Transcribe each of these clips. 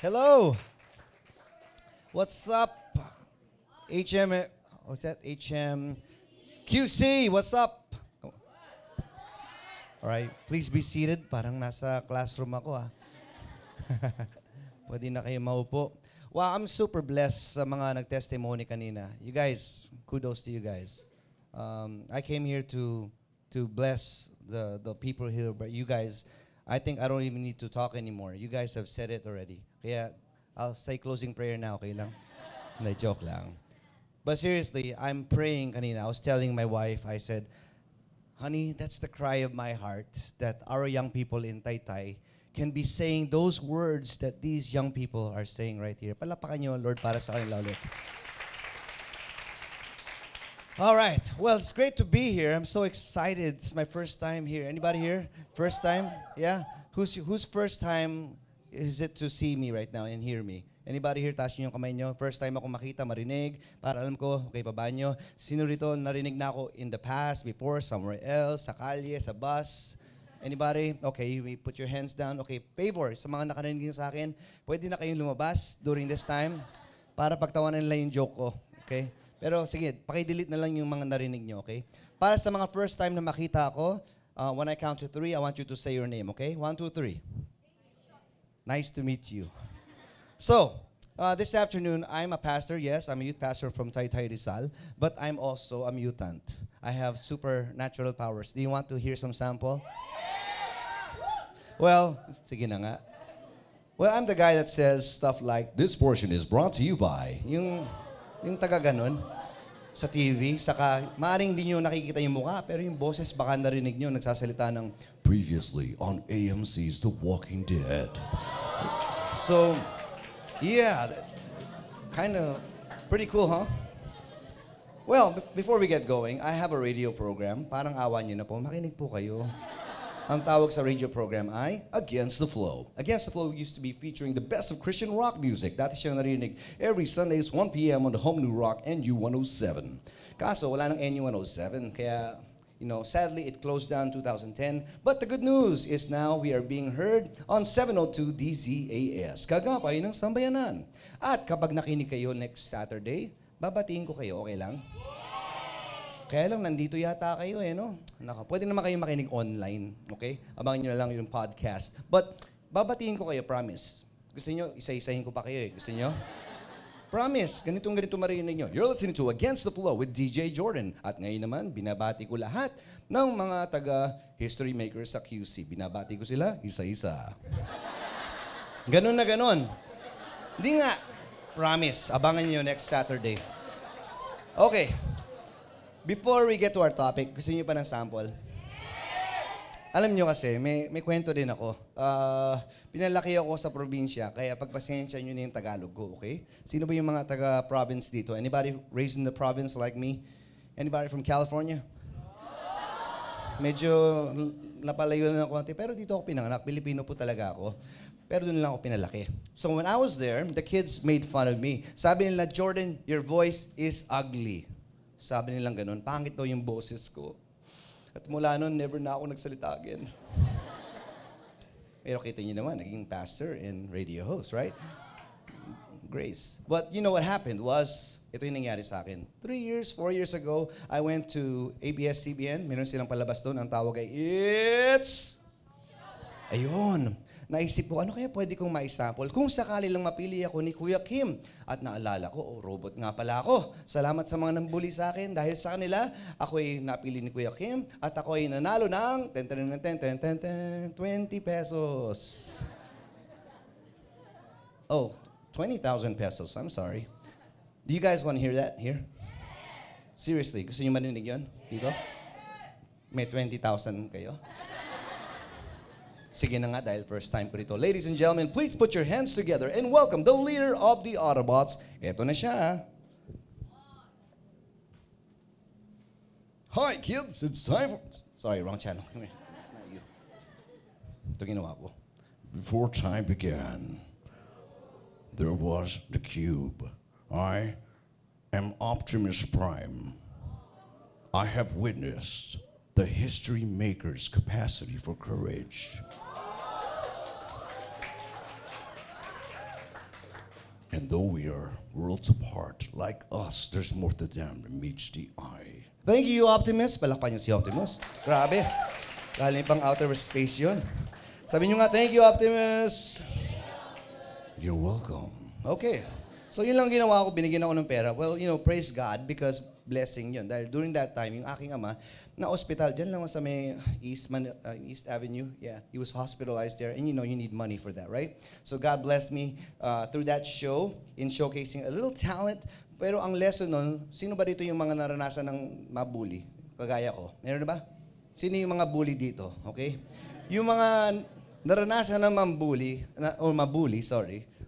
Hello. What's up? HM, what's that? QC, what's up? All right, please be seated. Parang nasa classroom ako ah. Pwede na kayo maupo. Wow, I'm super blessed sa mga nag-testimony kanina. You guys, kudos to you guys. I came here to bless the people here, but you guys, I think I don't even need to talk anymore. You guys have said it already. Kaya I'll say closing prayer now, okay lang? Hindi, joke lang. But seriously, I'm praying kanina. I was telling my wife, I said, honey, that's the cry of my heart, that our young people in Taytay can be saying those words that these young people are saying right here. Palapakan niyo, Lord, para sa kanila ulit. All right. Well, it's great to be here. I'm so excited. It's my first time here. Anybody here? First time? Yeah? Whose first time is it to see me right now and hear me? Anybody here? Taas niyo yung kamay niyo. First time ako makita, marinig, para alam ko, okay, baba niyo. Sino rito narinig na ako in the past, before, somewhere else, sa kalye, sa bus? Anybody? Okay, you put your hands down. Okay, favor, sa mga nakarinig sa akin, pwede na kayong lumabas during this time para pagtawanan nila yung joke ko. Okay? Pero sige, pakidelete na lang yung mga narinig nyo, okay? Para sa mga first time na makita ako, when I count to 3, I want you to say your name, okay? 1, 2, 3. Nice to meet you. So, this afternoon, I'm a pastor. Yes, I'm a youth pastor from Taytay Rizal, but I'm also a mutant. I have supernatural powers. Do you want to hear some sample? Well, sige na nga. Well, I'm the guy that says stuff like, This portion is brought to you by... Yung taga ganon sa TV, saka maaring hindi nyo nakikita yung mukha, pero yung boses baka narinig nyo nagsasalita ng Previously on AMC's The Walking Dead. So, yeah, kind of pretty cool, huh? Well, before we get going, I have a radio program. Parang awa nyo na po, makinig po kayo. Ang tawag sa radio program ay Against the Flow. Against the Flow used to be featuring the best of Christian rock music. Dati siyang narinig every Sundays, 1 p.m. on the Home New Rock NU107. Kaso, wala nang NU107, kaya, sadly, it closed down 2010. But the good news is now we are being heard on 702 DZAS, Kagapay ng Sambayanan. At kapag nakinig kayo next Saturday, babatiin ko kayo, okay lang? Kaya lang, nandito yata kayo no? Pwede naman kayo makinig online, okay? Abangan nyo na lang yung podcast. But, babatiin ko kayo, promise. Gusto nyo, isa-isahin ko pa kayo Gusto nyo? Promise, ganito marinig nyo. You're listening to Against the Flow with DJ Jordan. At ngayon naman, binabati ko lahat ng mga taga-history makers sa QC. Binabati ko sila, isa-isa. Ganon na ganon. Hindi nga. Promise, abangan nyo next Saturday. Okay. Before we get to our topic, gusto niyo pa ng sample? Alam niyo kasi, may kwento din ako. Pinalaki ako sa probinsya, kaya pagpasensya niyo na yung Tagalog ko, okay? Sino ba yung mga taga-province dito? Anybody raised in the province like me? Anybody from California? Medyo napalayo na ng konti, pero dito ako pinanganak. Pilipino po talaga ako. Pero doon lang ako pinalaki. So when I was there, the kids made fun of me. Sabi nila, Jordan, your voice is ugly. Sabi nilang ganun, pangit daw yung boses ko. At mula noon, never na ako nagsalita again. Pero kita niyo naman, naging pastor and radio host, right? Grace. But you know what happened was, ito yung nangyari sa akin. 4 years ago, I went to ABS-CBN. Meron silang palabas doon. Ang tawag ay, It's... Ayun. Naisip ko, ano kaya pwede kong maisample? Kung sakali lang mapili ako ni Kuya Kim. At naalala ko, robot nga pala ako. Salamat sa mga nambuli sa akin. Dahil sa kanila, ako ay napili ni Kuya Kim. At ako ay nanalo ng 20 pesos. Oh, 20,000 pesos. I'm sorry. Do you guys want to hear that here? Seriously, gusto niyo marinig yun? Dito? May 20,000 kayo? Sige na nga dahil first time ko rito. Ladies and gentlemen, please put your hands together and welcome the leader of the Autobots. Ito na siya. Hi kids, it's time for... Sorry, wrong channel. Come here. Not you. Ito ginawa ko. Before time began, there was the cube. I am Optimus Prime. I have witnessed the history maker's capacity for courage. And though we are worlds apart, like us, there's more to them than meets the eye. Thank you, Optimus. Palakpan niyo si Optimus. Grabe. Galing pang outer space yun. Sabi niyo nga, thank you, Optimus. You're welcome. Okay. So yun lang ginawa ko, binigyan ako ng pera. Well, praise God because blessing yun. Dahil during that time, yung aking ama, na hospital, dyan lang sa may East Avenue. Yeah, he was hospitalized there. And you need money for that, right? So God blessed me through that show in showcasing a little talent. Pero ang lesson nun, sino ba dito yung mga naranasan ng mabully? Kagaya ko. Meron na ba? Sino yung mga bully dito? Okay? Yung mga naranasan ng mabully,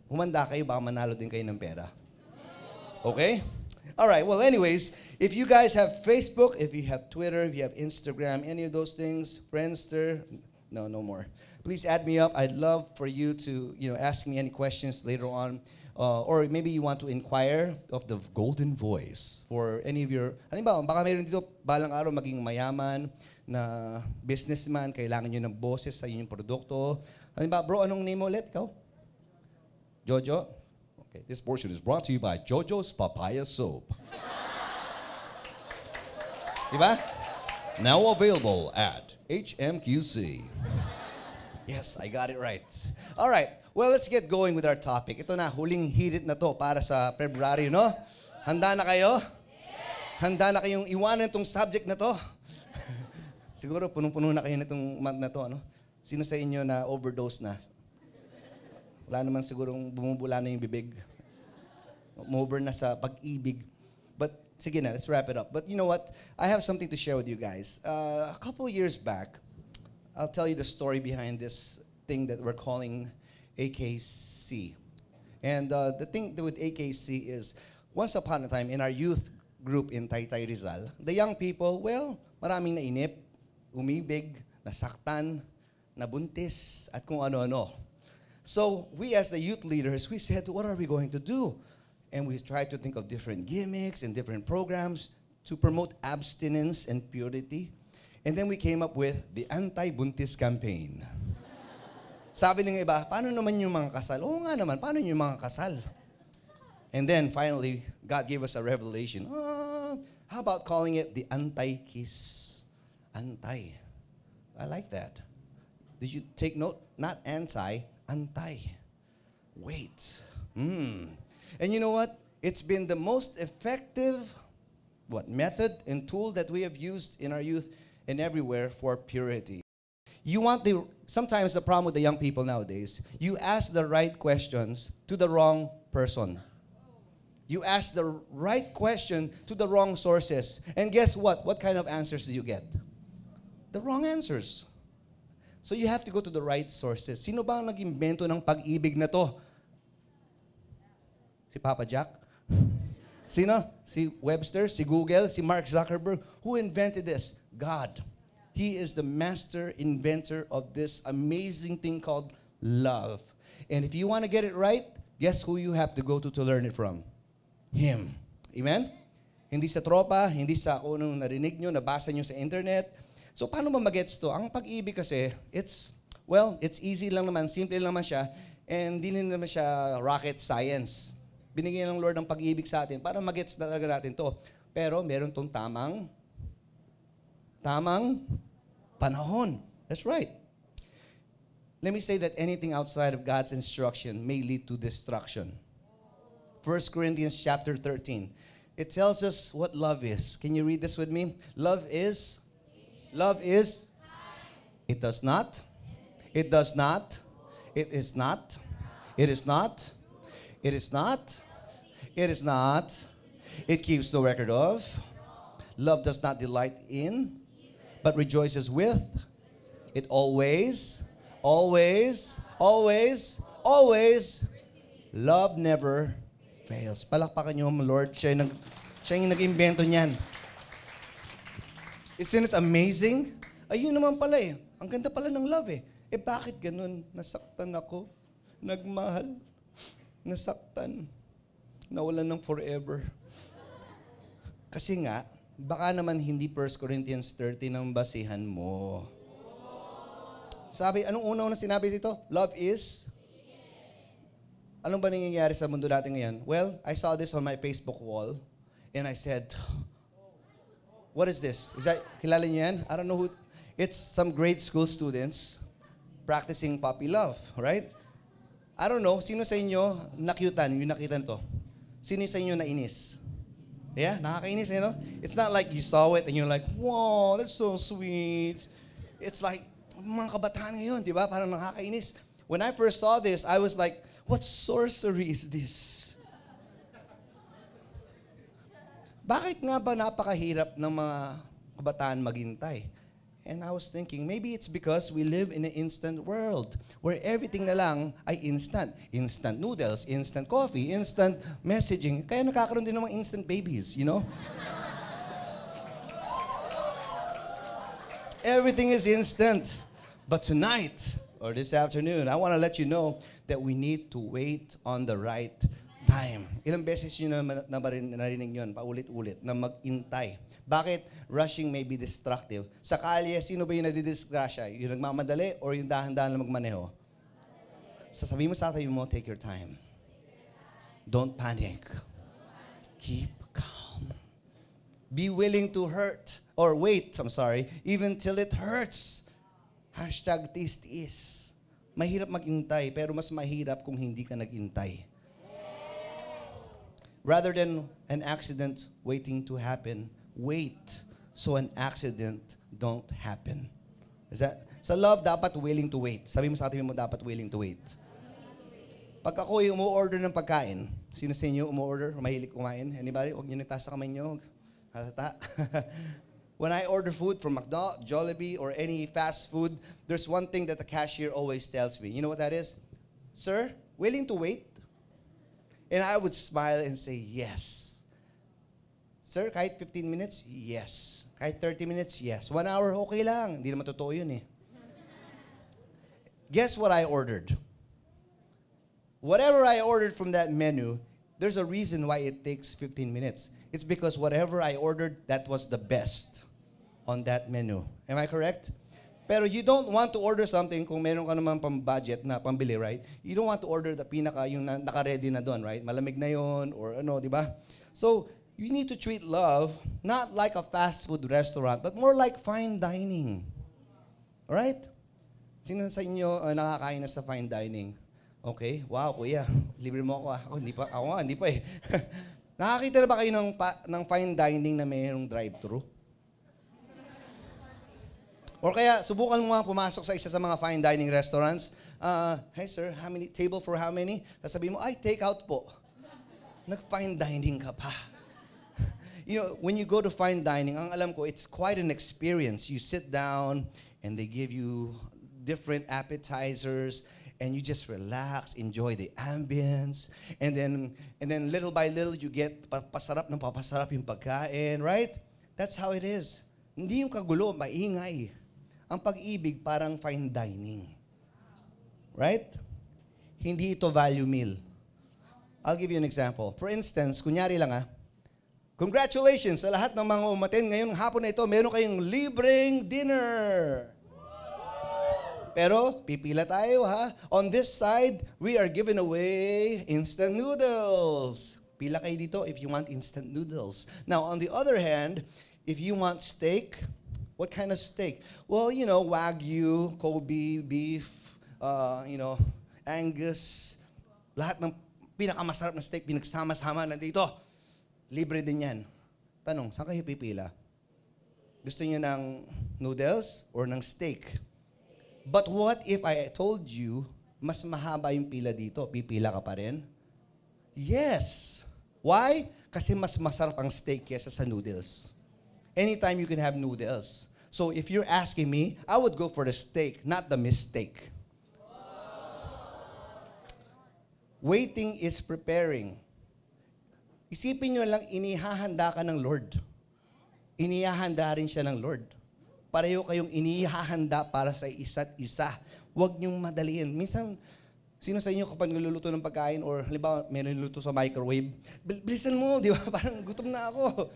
humanda kayo, baka manalo din kayo ng pera. Okay? Alright, well anyways, if you guys have Facebook, if you have Twitter, if you have Instagram, any of those things, Friendster, no more. Please add me up. I'd love for you to, ask me any questions later on. Or maybe you want to inquire of the golden voice for any of your, halimbawa, baka mayroon dito balang araw maging mayaman na businessman, kailangan nyo ng boses sa inyong produkto. Halimbawa, bro, anong name mo ulit? Ikaw? Jojo? Okay, this portion is brought to you by Jojo's Papaya Soap. Diba? Now available at HMQC. Yes, I got it right. All right. Well, let's get going with our topic. Ito na, huling hirit na to para sa February, no? Handa na kayo? Handa na kayong iwanan itong subject na to? Siguro punong-puno na kayo nitong month na to, ano? Sino sa inyo na overdose na? Wala naman sigurong bumubula na yung bibig. Mover na sa pag-ibig. But sige na, let's wrap it up. But you know what? I have something to share with you guys. A couple years back, I'll tell you the story behind this thing that we're calling AKC. And the thing with AKC is, once upon a time in our youth group in Taytay Rizal, the young people, well, maraming nainip, umibig, nasaktan, nabuntis, at kung ano-ano. So we as the youth leaders, we said, what are we going to do? And we tried to think of different gimmicks and different programs to promote abstinence and purity. And then we came up with the Anti-Buntis Campaign. Sabi ng iba, paano naman yung mga kasal? Oo nga naman, paano yung mga kasal? And then finally, God gave us a revelation. How about calling it the Anti-Kiss? Anti. I like that. Did you take note? Not anti, anti. Wait. And you know what? It's been the most effective method and tool that we have used in our youth and everywhere for purity. Sometimes the problem with the young people nowadays, you ask the right questions to the wrong person. You ask the right question to the wrong sources. And guess what? What kind of answers do you get? The wrong answers. So you have to go to the right sources. Sino ba ang nag-imbento ng pag-ibig na to? Si Papa Jack? Sino? Si Webster? Si Google? Si Mark Zuckerberg? Who invented this? God. He is the master inventor of this amazing thing called love. And if you want to get it right, guess who you have to go to learn it from? Him. Amen? Hindi sa tropa, hindi sa kung anong narinig nyo, nabasa nyo sa internet. So paano ba magets to? Ang pag-ibig kasi, it's easy lang naman, simple lang naman siya, and hindi naman siya rocket science. Binigyan ng Lord ng pag-ibig sa atin para magets talaga natin to. Pero meron tong tamang panahon. That's right. Let me say that anything outside of God's instruction may lead to destruction. 1 Corinthians chapter 13. It tells us what love is. Can you read this with me? Love is. It does not. It does not. It is not. It is not. It is not. It is not. It keeps no record of. Love does not delight in, but rejoices with. It always. Love never fails. Palakpakan niyo, Lord. Siya yung nag-imbento niyan. Isn't it amazing? Ayun naman pala eh. Ang ganda pala ng love eh. Eh bakit ganun? Nasaktan ako. Nagmahal. Nasaktan. Nawalan ng forever. Kasi nga, baka naman hindi 1 Corinthians 13 ang basihan mo. anong una-una sinabi dito? Love is? Love is. It does not. It does not. It is not. It keeps no record of. Love does not delight in, but rejoices with. It always. It always. Love never fails. Palakpakan niyo, Lord. Siya yung nag-imbento niyan. Isn't it amazing? Ayun naman pala eh. Ang ganda pala ng love eh. Eh bakit ganun? Nasaktan ako. Nagmahal. Nasaktan. Nawalan ng forever. Kasi nga, baka naman hindi 1 Corinthians 13 ang basihan mo. Sabi, anong una-una sinabi dito? Love is? Anong ba nangyayari sa mundo natin ngayon? Well, I saw this on my Facebook wall, and I said, what is this? Is that, kilala niyo yan? I don't know who, it's some grade school students practicing puppy love, right? I don't know, sino sa inyo nakyutan, yung nakita nito? Sino sa inyo nainis? Yeah, nakakainis, you know? It's not like you saw it and you're like, wow, that's so sweet. It's like, mga kabataan ngayon, di ba? Parang nakakainis. When I first saw this, I was like, what sorcery is this? Bakit nga ba napakahirap ng mga kabataan maghintay? And I was thinking, maybe it's because we live in an instant world where everything na lang ay instant. Instant noodles, instant coffee, instant messaging. Kaya nakakaroon din ng mga instant babies, you know? Everything is instant. But tonight, or this afternoon, I want to let you know that we need to wait on the right time. Ilang beses yun na narinig yun, paulit-ulit, na mag-intay. Bakit? Rushing may be destructive. Sa kalye, sino ba yung nadidisgrasya? Yung nagmamadali or yung dahan-dahan na magmaneho? Sasabihin mo sa tayo mo, take your time. Don't panic. Keep calm. Be willing to hurt, or wait, even till it hurts. #tiis-tiis. Mahirap mag-intay, pero mas mahirap kung hindi ka nag-intay. Rather than an accident waiting to happen, wait so an accident don't happen. Is that? Sa love, dapat willing to wait. Sabi mo sa atin mo, dapat willing to wait. Pag ako yung umu-order ng pagkain, sino sa inyo umu-order? Mahilig kumain? Anybody? Huwag nyo nagtaas sa kamay nyo. Halata. When I order food from McDonald's, Jollibee, or any fast food, there's one thing that the cashier always tells me. You know what that is? Sir, willing to wait? And I would smile and say, yes. Sir, kahit 15 minutes? Yes. Kahit 30 minutes? Yes. 1 hour? Okay lang. Hindi naman totoo yun eh. Guess what I ordered? Whatever I ordered from that menu, there's a reason why it takes 15 minutes. It's because whatever I ordered, that was the best on that menu. Am I correct? Pero you don't want to order something kung meron ka naman pang-budget na pambili, right? You don't want to order the pinaka, yung naka-ready na doon, right? Malamig na yon or ano, di ba? So, you need to treat love not like a fast food restaurant, but more like fine dining. Alright? Sino sa inyo nakakain na sa fine dining? Okay? Wow, kuya. Libre mo ako ah. Ako nga, hindi pa eh. Nakakita na ba kayo ng fine dining na mayroong drive-thru? Or kaya, subukan mo nga pumasok sa isa sa mga fine dining restaurants. Hey sir, table for how many? Sasabihin mo, ay, take out po. Nag-fine dining ka pa. You know, when you go to fine dining, ang alam ko, it's quite an experience. You sit down, and they give you different appetizers, and you just relax, enjoy the ambience, and then little by little, you get papasarap yung pagkain, right? That's how it is. Hindi yung kagulo, maingay. Ang pag-ibig parang fine dining. Right? Hindi ito value meal. I'll give you an example. For instance, kunyari lang congratulations sa lahat ng mga umaten ngayong hapon na ito, meron kayong libreng dinner. Pero, pipila tayo ha. On this side, we are giving away instant noodles. Pila kayo dito if you want instant noodles. Now, on the other hand, if you want steak, what kind of steak? Well, you know, Wagyu, Kobe, beef, Angus, lahat ng pinakamasarap na steak, pinagsama-sama na dito. Libre din yan. Tanong, saan kayo pipila? Gusto niyo ng noodles or ng steak? But what if I told you, mas mahaba yung pila dito, pipila ka pa rin? Yes. Why? Kasi mas masarap ang steak kesa sa noodles. Anytime you can have noodles. So if you're asking me, I would go for the steak, not the mistake. Waiting is preparing. Isipin nyo lang, inihahanda ka ng Lord. Inihahanda rin siya ng Lord. Pareho kayong inihahanda para sa isa't isa. Huwag niyong madaliin. Minsan, sino sa inyo kapag niluluto ng pagkain or halimbawa may niluluto sa microwave, bilisan mo, di ba? Parang gutom na ako.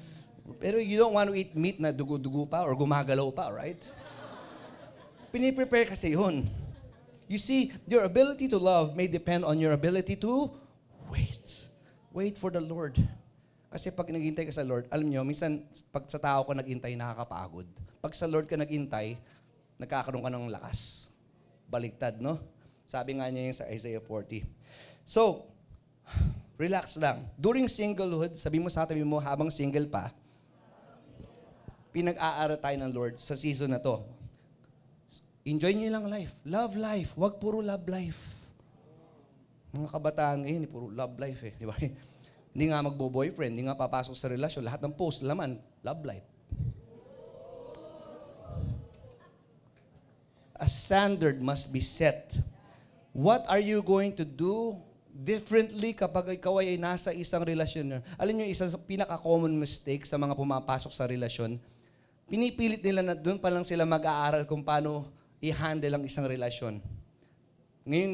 Pero you don't want to eat meat na dugo-dugo pa or gumagalaw pa, right? Piniprepare kasi yun. You see, your ability to love may depend on your ability to wait. Wait for the Lord. Kasi pag naghintay ka sa Lord, alam nyo, minsan pag sa tao ka naghintay, nakakapagod. Pag sa Lord ka naghintay, nagkakaroon ka ng lakas. Baliktad, no? Sabi nga niya yung sa Isaiah 40. So, relax lang. During singlehood, sabi mo sa tabi mo, habang single pa, pinag-aaral tayo ng Lord sa season na to. Enjoy nyo lang life. Love life. Huwag puro love life. Mga kabataan ngayon, puro love life eh. Di ba? Hindi nga magbo-boyfriend, hindi nga papasok sa relasyon. Lahat ng post, laman, love life. A standard must be set. What are you going to do differently kapag ikaw ay nasa isang relasyon? Alam niyo, isang pinaka-common mistake sa mga pumapasok sa relasyon, pinipilit nila na doon pa lang sila mag-aaral kung paano i-handle ang isang relasyon. Ngayon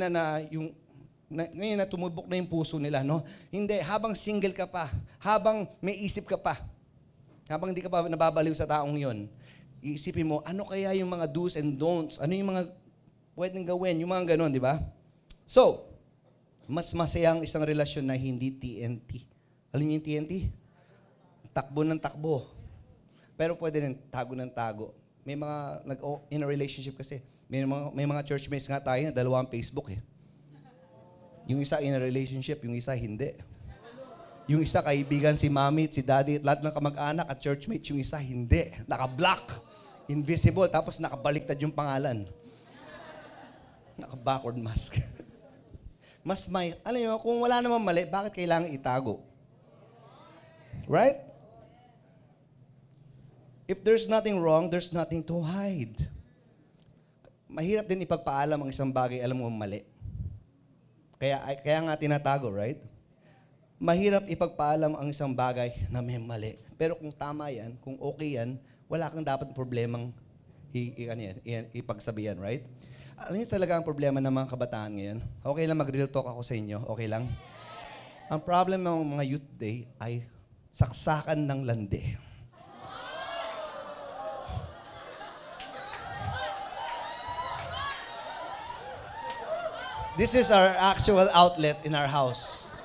ngayon na tumubok na yung puso nila, no? Hindi, habang single ka pa, habang may isip ka pa, habang hindi ka pa nababaliw sa taong yon, iisipin mo, ano kaya yung mga do's and don'ts? Ano yung mga pwedeng gawin? Yung mga ganon, di ba? So, mas masaya ang isang relasyon na hindi TNT. Alam niyo yung TNT? Takbo ng takbo. Pero pwede rin tago ng tago. May mga, in a relationship kasi, may mga churchmates nga tayo na dalawa ang Facebook eh. Yung isa in a relationship, yung isa hindi. Yung isa kaibigan si mami at si daddy at lahat ng kamag-anak at churchmates, yung isa hindi. Naka-block, invisible, tapos nakabaliktad yung pangalan. Naka-backward mask. Mas may, alam nyo, kung wala namang mali, bakit kailangan itago? Right? If there's nothing wrong, there's nothing to hide. Mahirap din ipagpaalam ang isang bagay, alam mo mali. Kaya nga tinatago, right? Mahirap ipagpaalam ang isang bagay na may mali. Pero kung tama yan, kung okay yan, wala kang dapat problemang ipagsabihan, right? Alam niyo talaga ang problema ng mga kabataan ngayon? Okay lang mag-real talk ako sa inyo, okay lang? Ang problem ng mga youth day ay saksakan ng landi. This is our actual outlet in our house.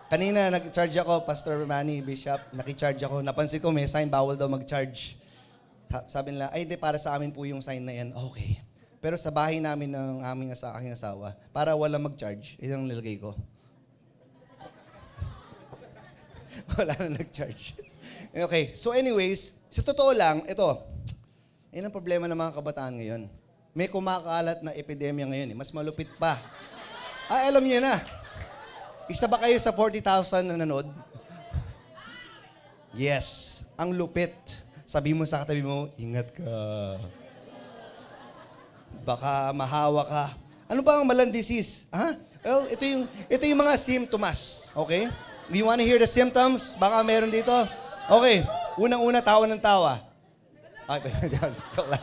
Kanina, nag-charge ako, Pastor Manny, Bishop, naki-charge ako. Napansin ko, may sign, bawal daw mag-charge. Sabi nila, ay, di, para sa amin po yung sign na yan. Okay. Pero sa bahay namin ng aking asawa, para walang mag-charge, yun ang nilagay ko. Wala na nag-charge. Okay, so anyways, sa totoo lang, ito, yun ang problema ng mga kabataan ngayon. May kumakalat na epidemya ngayon. Mas malupit pa. Ay, alam niyo na. Isa ba kayo sa 40,000 na nanood? Yes. Ang lupit. Sabi mo sa katabi mo, ingat ka. Baka mahawa ka. Ano ba ang malang disease? Ha? Well, ito yung mga symptoms. Okay? You wanna hear the symptoms? Baka meron dito. Okay. Unang-una, tawa ng tawa. Ay, joke lang.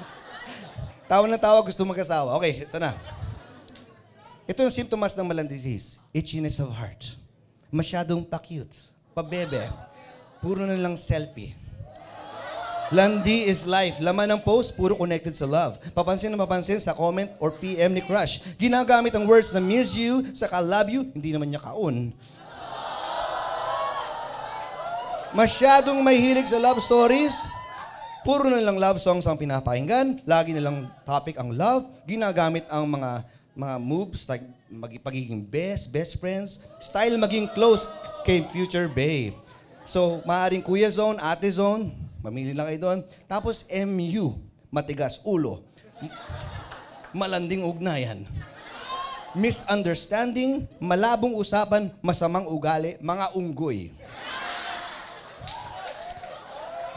Tawa ng tawa, gusto mag-asawa. Okay, ito na. Ito yung symptoms ng malang disease. Itchiness of heart. Masyadong pa-cute. Pabebe. Puro na lang selfie. Landi is life. Laman ng post, puro connected sa love. Papansin na mapansin sa comment or PM ni crush. Ginagamit ang words na miss you, saka love you, hindi naman niya kaon. Masyadong mahilig sa love stories. Puro na lang love songs ang pinapakinggan. Lagi na lang topic ang love. Ginagamit ang mga moves like pagiging best friends. Style maging close kay future babe. So, maaaring kuya zone, ate zone. Mamili lang kayo doon. Tapos MU, matigas ulo. Malanding ugnayan. Misunderstanding, malabong usapan, masamang ugali, mga unggoy.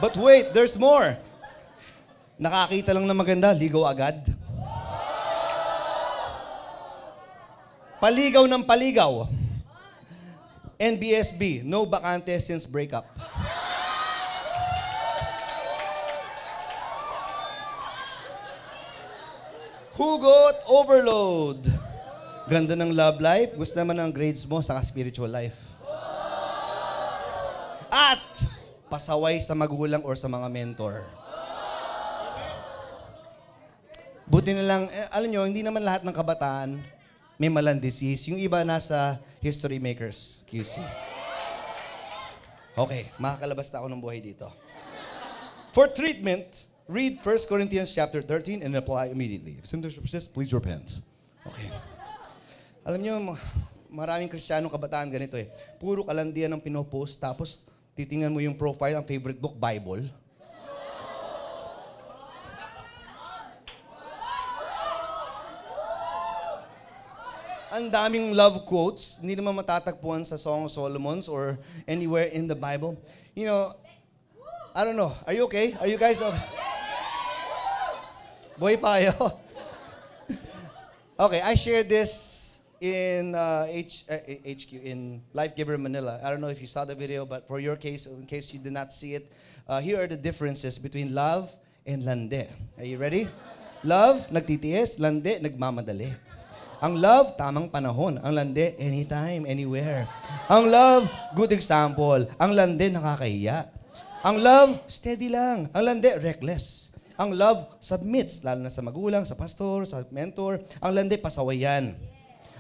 But wait, there's more. Nakakita lang na maganda, ligaw agad. Paligaw ng paligaw. NBSB, no bakante since breakup. Hugot overload. Ganda ng love life, gusto naman ng grades mo sa spiritual life. At pasaway sa magulang or sa mga mentor. Buti na lang, alam nyo, hindi naman lahat ng kabataan may malang disease. Yung iba nasa history makers, QC. Okay, makakalabas na ako ng buhay dito. For treatment, read 1 Corinthians chapter 13 and apply immediately. If symptoms persist, please repent. Okay. Alam nyo, maraming Kristiyanong kabataan ganito eh. Puro kalandian ang pinopost, tapos titingnan mo yung profile, ang favorite book, Bible. Ang daming love quotes, hindi naman matatagpuan sa Song of Solomon's or anywhere in the Bible. You know, I don't know. Are you okay? Are you guys okay? Boy pa kayo. Okay, I shared this in HQ, in Life Giver Manila. I don't know if you saw the video, but for your case, in case you did not see it, here are the differences between love and lande. Are you ready? Love, nagtitiis. Lande, nagmamadali. Ang love, tamang panahon. Ang lande, anytime, anywhere. Ang love, good example. Ang lande, nakakahiya. Ang love, steady lang. Ang lande, reckless. Ang love, submits, lalo na sa magulang, sa pastor, sa mentor. Ang lande, pasawayan.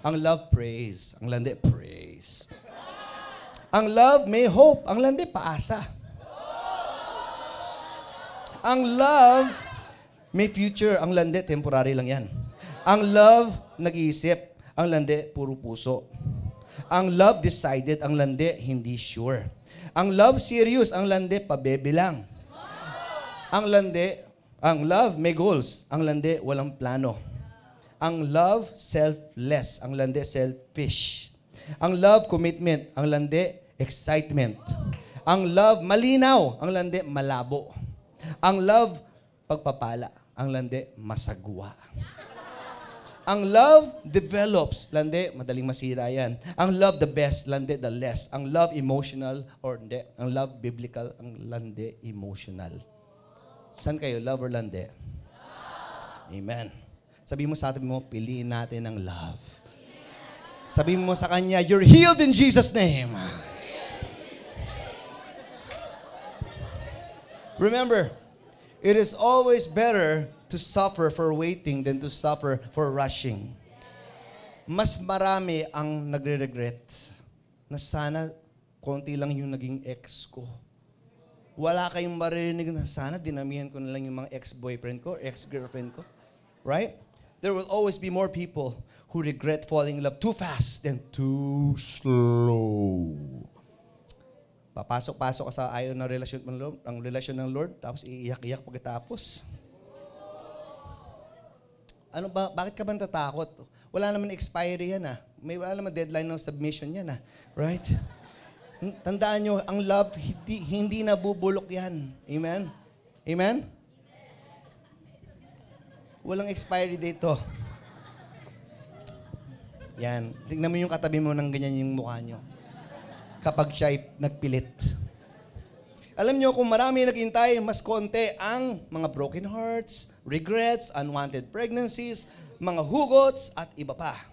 Ang love, praise. Ang lande, praise. Ang love, may hope. Ang lande, paasa. Ang love, may future. Ang lande, temporary lang yan. Ang love, nag-iisip. Ang lande, puro puso. Ang love, decided. Ang lande, hindi sure. Ang love, serious. Ang lande, pabebe lang. Ang love, may goals. Ang lande, walang plano. Ang love, selfless. Ang lande, selfish. Ang love, commitment. Ang lande, excitement. Ang love, malinaw. Ang lande, malabo. Ang love, pagpapala. Ang lande, masagwa. Ang love develops. Lande, madaling masira yan. Ang love the best. Lande, the less. Ang love emotional or hindi. Ang love biblical. Ang lande emotional. Saan kayo? Love or lande? Amen. Sabihin mo sa atin mo, piliin natin ang love. Sabihin mo sa kanya, you're healed in Jesus' name. Remember, it is always better to suffer for waiting than to suffer for rushing. Mas marami ang nagre-regret na sana konti lang yung naging ex ko. Wala kayong maririnig na sana dinamihan ko na lang yung mga ex-boyfriend ko, ex-girlfriend ko. Right? There will always be more people who regret falling in love too fast than too slow. Papasok-pasok ka sa ayaw ng relasyon ng Lord, tapos iiyak-iyak pagkatapos. Ano ba, bakit ka ba natatakot? Wala naman expiry yan wala naman deadline ng submission yan Right? Tandaan nyo, ang love, hindi nabubulok yan. Amen? Amen? Walang expiry date to. Yan. Tignan mo yung katabi mo ng ganyan yung mukha nyo. Kapag siya'y nagpilit. Alam nyo, kung marami naghintay, mas konti ang mga broken hearts, regrets, unwanted pregnancies, mga hugots, at iba pa.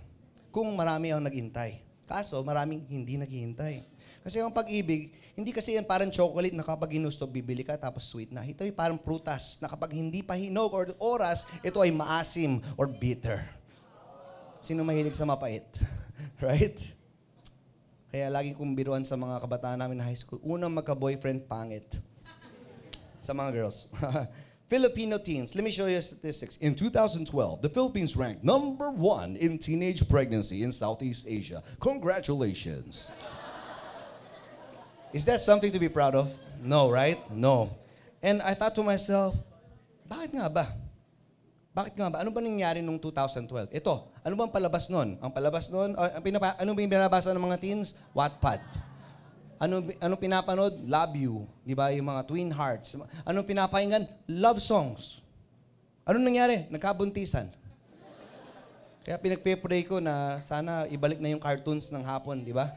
Kung marami ang naghintay. Kaso, maraming hindi naghihintay. Kasi ang pag-ibig, hindi kasi yan parang chocolate na kapag ginusto, bibili ka tapos sweet na. Ito ay parang prutas na kapag hindi pa hinog or oras, ito ay maasim or bitter. Sino mahilig sa mapait? Right? Kaya lagi kong biruan sa mga kabataan namin na high school, unang magka-boyfriend, pangit. Sa mga girls. Filipino teens. Let me show you statistics. In 2012, the Philippines ranked number 1 in teenage pregnancy in Southeast Asia. Congratulations. Is that something to be proud of? No, right? No. And I thought to myself, bakit nga ba? Bakit nga ba? Ano ba nangyari nung 2012? Ito, ano bang palabas nun? Ang palabas nun, ano ba yung binabasa ng mga teens? Wattpad. Ano pinapanood? Love You. Di ba? Yung mga Twin Hearts. Anong pinapakinggan? Love songs. Ano nangyari? Nagkabuntisan. Kaya pinagpe-pray ko na sana ibalik na yung cartoons ng hapon, di ba?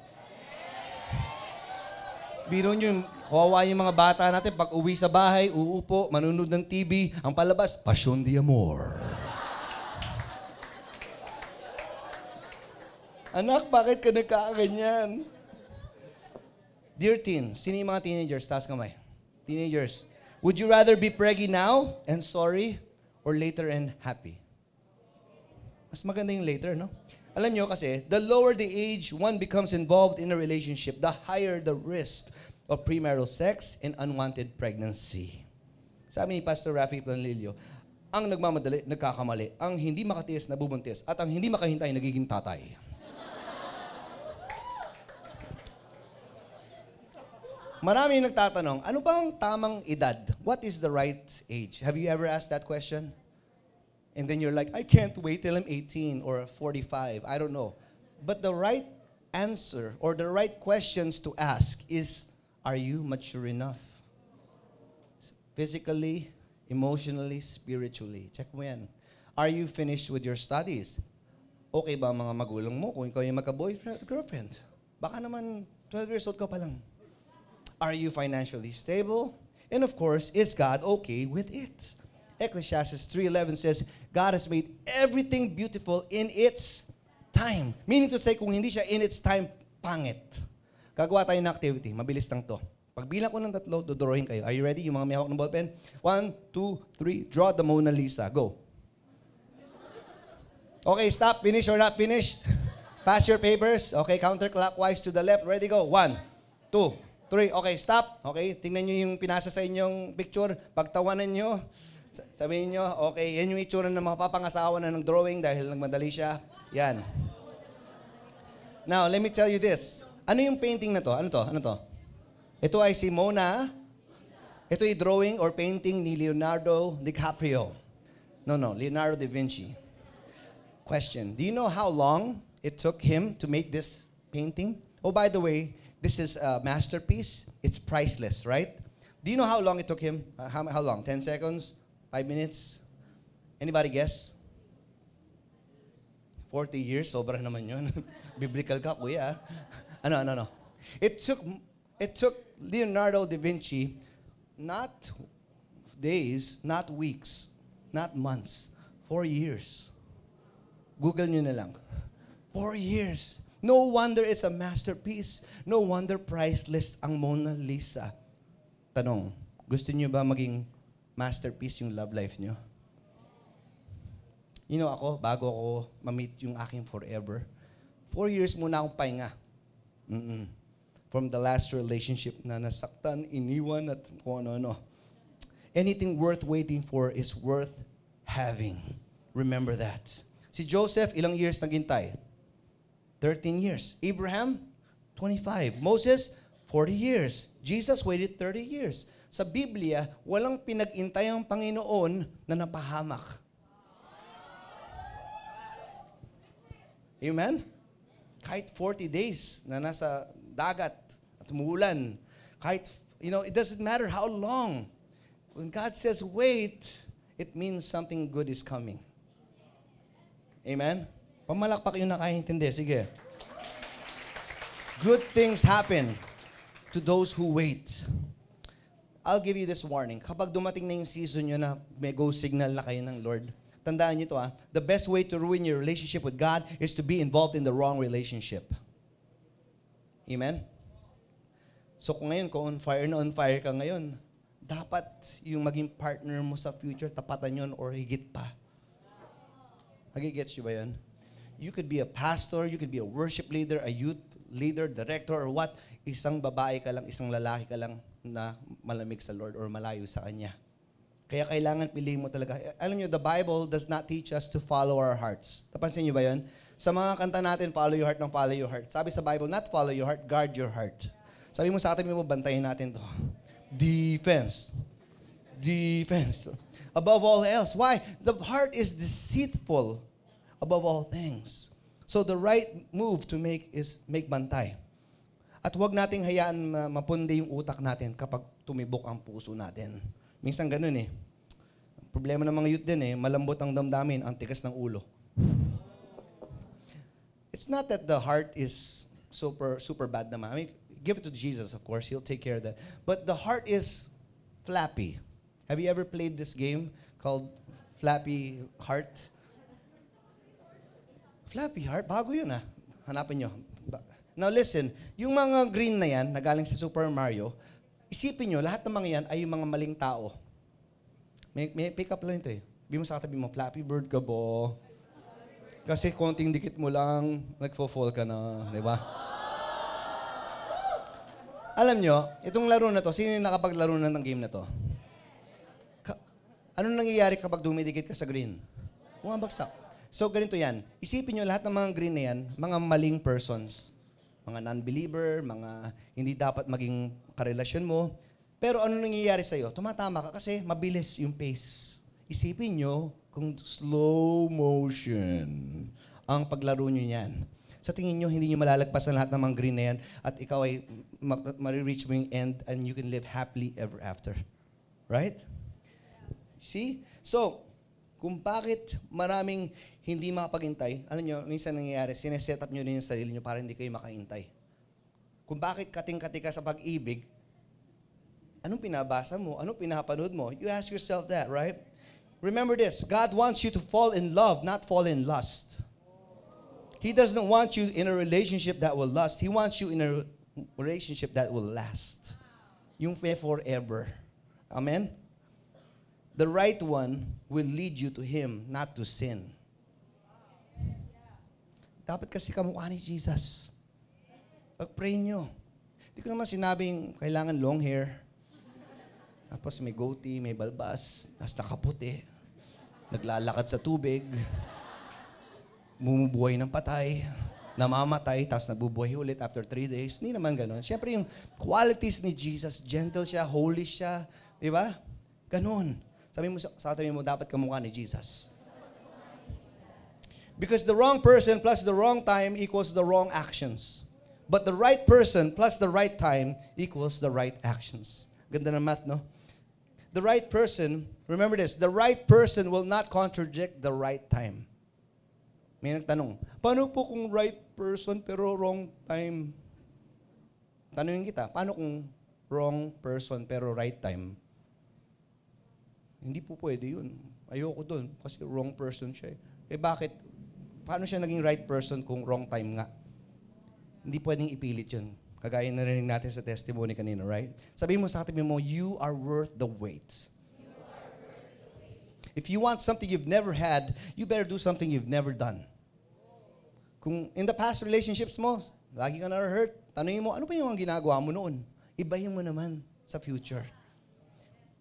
Biro nyo, kawawa yung mga bata natin, pag uwi sa bahay, uupo, manunod ng TV, ang palabas, Passion de Amor. Anak, bakit ka nagkakaganyan? Dear teens, sino yung mga teenagers? Taas kamay. Teenagers, would you rather be preggy now and sorry or later and happy? Mas maganda yung later, no? Alam nyo kasi, the lower the age one becomes involved in a relationship, the higher the risk of premarital sex and unwanted pregnancy. Sabi ni Pastor Rafi Planlilio, ang nagmamadali, nagkakamali. Ang hindi makatiis, nabubuntis. At ang hindi makahintay, nagiging tatay. Marami yung nagtatanong, ano bang tamang edad? What is the right age? Have you ever asked that question? And then you're like, I can't wait till I'm 18 or 45. I don't know. But the right answer or the right questions to ask is, are you mature enough? Physically, emotionally, spiritually. Check mo yan. Are you finished with your studies? Okay ba ang mga magulang mo kung ikaw yung magka-boyfriend at girlfriend? Baka naman 12 years old ka pa lang. Are you financially stable? And of course, is God okay with it? Ecclesiastes 3:11 says, God has made everything beautiful in its time. Meaning to say, kung hindi siya in its time, pangit. Gagawa tayo ng activity. Mabilis lang to. Pagbilang ko ng 3, dodrawing kayo. Are you ready? Yung mga may hawak ng ballpen? 1, 2, 3. Draw the Mona Lisa. Go. Okay, stop. Finish or not finished? Pass your papers. Okay, counterclockwise to the left. Ready, go. 1, 2, 3. Okay, stop. Okay, tingnan nyo yung pinasa sa inyong picture. Pagtawanan nyo. Sabihin nyo, okay, yan yung itsura ng mga papangasawa na ng drawing dahil nagmadali siya. Yan. Now, let me tell you this. Ano yung painting na to? Ano to? Ano to? Ito ay si Mona. Ito ay drawing or painting ni Leonardo DiCaprio. No, Leonardo da Vinci. Question, do you know how long it took him to make this painting? Oh, by the way, this is a masterpiece. It's priceless, right? Do you know how long it took him? How long? 10 seconds? 5 minutes? Anybody guess? 40 years? Sobra naman yun. Biblical ka, kuya. Ano? It took Leonardo da Vinci not days, not weeks, not months, 4 years. Google nyo na lang. 4 years. No wonder it's a masterpiece. No wonder priceless ang Mona Lisa. Tanong, gusto nyo ba maging masterpiece yung love life nyo? You know ako, bago ako ma-meet yung aking forever, 4 years muna akong pahinga. From the last relationship na nasaktan, iniwan, at kung ano-ano. Anything worth waiting for is worth having. Remember that. Si Joseph, ilang years naghintay? 13 years. Abraham, 25. Moses, 40 years. Jesus waited 30 years. Sa Biblia, walang pinag-intay ang Panginoon na napahamak. Amen? Kahit 40 days na nasa dagat at umuulan. Kahit, it doesn't matter how long. When God says wait, it means something good is coming. Amen? Pamalakpak yung nakaintindi. Sige. Good things happen to those who wait. I'll give you this warning. Kapag dumating na yung season nyo na may go signal na kayo ng Lord, tandaan nyo ito the best way to ruin your relationship with God is to be involved in the wrong relationship. Amen? So kung ngayon, kung on fire ka ngayon, dapat yung maging partner mo sa future, tapatan yun or higit pa. Nagigets nyo ba yun? You could be a pastor, you could be a worship leader, a youth leader, director, or what. Isang babae ka lang, isang lalaki ka lang na malamig sa Lord or malayo sa Kanya. Kaya kailangan piliin mo talaga. Alam nyo, the Bible does not teach us to follow our hearts. Napansin nyo ba yun? Sa mga kanta natin, follow your heart ng follow your heart. Sabi sa Bible, not follow your heart, guard your heart. Sabi mo sa katabi mo, bantayin natin to. Defense. Above all else. Why? The heart is deceitful above all things. So the right move to make is make bantay. At huwag nating hayaan mapundi yung utak natin kapag tumibok ang puso natin. Minsan ganun eh. Problema ng mga youth din malambot ang damdamin, ang tigas ng ulo. It's not that the heart is super bad naman. I mean, give it to Jesus, of course. He'll take care of that. But the heart is flappy. Have you ever played this game called Flappy Heart? Flappy Heart? Bago yun Hanapin nyo. Now listen, yung mga green na yan, na galing sa Super Mario, isipin nyo, lahat ng mga yan ay yung mga maling tao. May pick up line ito Bimo sa katabi mo, Flappy Bird ka bo. Kasi konting dikit mo lang, nagfo-fall ka na, di ba? Alam nyo, itong laro na to, sino yung nakapaglaro na ng game na to? Anong nangyayari kapag dumidikit ka sa green? Bumabagsak. So, ganito yan. Isipin nyo, lahat ng mga green na yan, mga maling persons. Mga non-believer, mga hindi dapat maging karelasyon mo. Pero ano nangyayari sa'yo? Tumatama ka kasi mabilis yung pace. Isipin nyo kung slow motion ang paglaro nyo yan. Sa tingin nyo, hindi nyo malalagpasan lahat ng mga green na yan at ikaw ay marireach mo yung end and you can live happily ever after. Right? See? So, kung bakit maraming hindi makapagintay, alam nyo, minsan nangyayari, sineset up nyo din yung sarili nyo para hindi kayo makaintay. Kung bakit kating-kati ka sa pag-ibig, anong pinabasa mo? Anong pinapanood mo? You ask yourself that, right? Remember this, God wants you to fall in love, not fall in lust. He doesn't want you in a relationship that will last. He wants you in a relationship that will last. Yung forever. Amen? The right one will lead you to Him, not to sin. Dapat kasi kamukha ni Jesus. Pag-pray nyo. Hindi ko naman sinabing kailangan long hair. Tapos may goatee, may balbas, tapos nakaputi. Naglalakad sa tubig. Bumubuhay ng patay. Namamatay, tapos nabubuhay ulit after 3 days. Hindi naman ganun. Siyempre yung qualities ni Jesus, gentle siya, holy siya. Di ba? Ganun. Sabi mo, dapat kamukha ni Jesus. Because the wrong person plus the wrong time equals the wrong actions. But the right person plus the right time equals the right actions. Ganda ng math, no? The right person, remember this, the right person will not contradict the right time. May nagtanong, paano po kung right person pero wrong time? Tanungin kita, paano kung wrong person pero right time? Hindi po pwede yun. Ayoko dun kasi wrong person siya. Eh bakit? Paano siya naging right person kung wrong time nga? Hindi pwedeng ipilit yun. Kagaya na rin natin sa testimony kanina, right? Sabihin mo sa katabi mo, you are worth the wait. If you want something you've never had, you better do something you've never done. Kung in the past relationships mo, lagi ka na-hurt, tanungin mo, ano pa yung ginagawa mo noon? Ibahin mo naman sa future.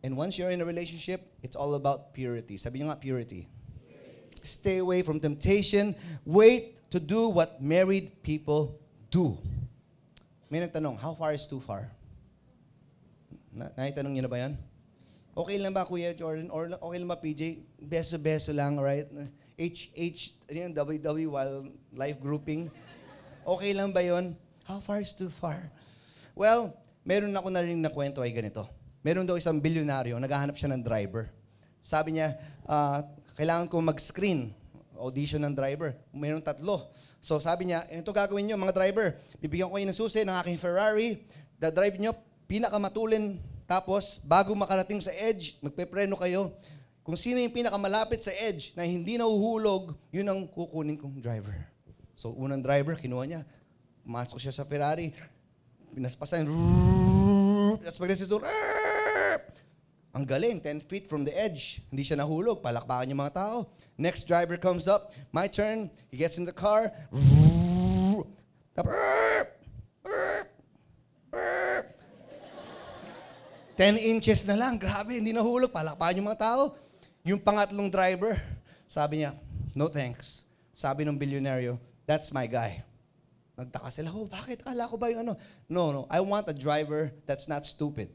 And once you're in a relationship, it's all about purity. Sabi nyo nga, purity. Stay away from temptation. Wait to do what married people do. May nagtanong, how far is too far? Naitanong niyo na ba yan? Okay lang ba, Kuya Jordan? Or okay lang ba, PJ? Beso-beso lang, right? WW while life grouping. Okay lang ba yon? How far is too far? Well, meron ako narinig na kwento ay ganito. Meron daw isang bilyonaryo, naghahanap siya ng driver. Sabi niya, kailangan ko mag-screen, audition ng driver. Meron 3. So sabi niya, ito gagawin niyo mga driver. Bibigyan ko kayo ng susi ng aking Ferrari. The-drive niyo, pinakamatulin. Tapos, bago makarating sa edge, magpepreno kayo. Kung sino yung pinakamalapit sa edge na hindi nahuhulog, yun ang kukunin kong driver. So, unang driver, kinuha niya. Pumasok siya sa Ferrari. Pinaspasan. Tapos pagdating sa door, ang galing, 10 feet from the edge. Hindi siya nahulog. Palakpakan yung mga tao. Next driver comes up. My turn. He gets in the car. 10 inches na lang. Grabe, hindi nahulog. Palakpakan yung mga tao. Yung pangatlong driver, sabi niya, no thanks. Sabi ng bilyonaryo, that's my guy. Nagtaka sila, oh, bakit? Kala ko ba yung ano? No. I want a driver that's not stupid.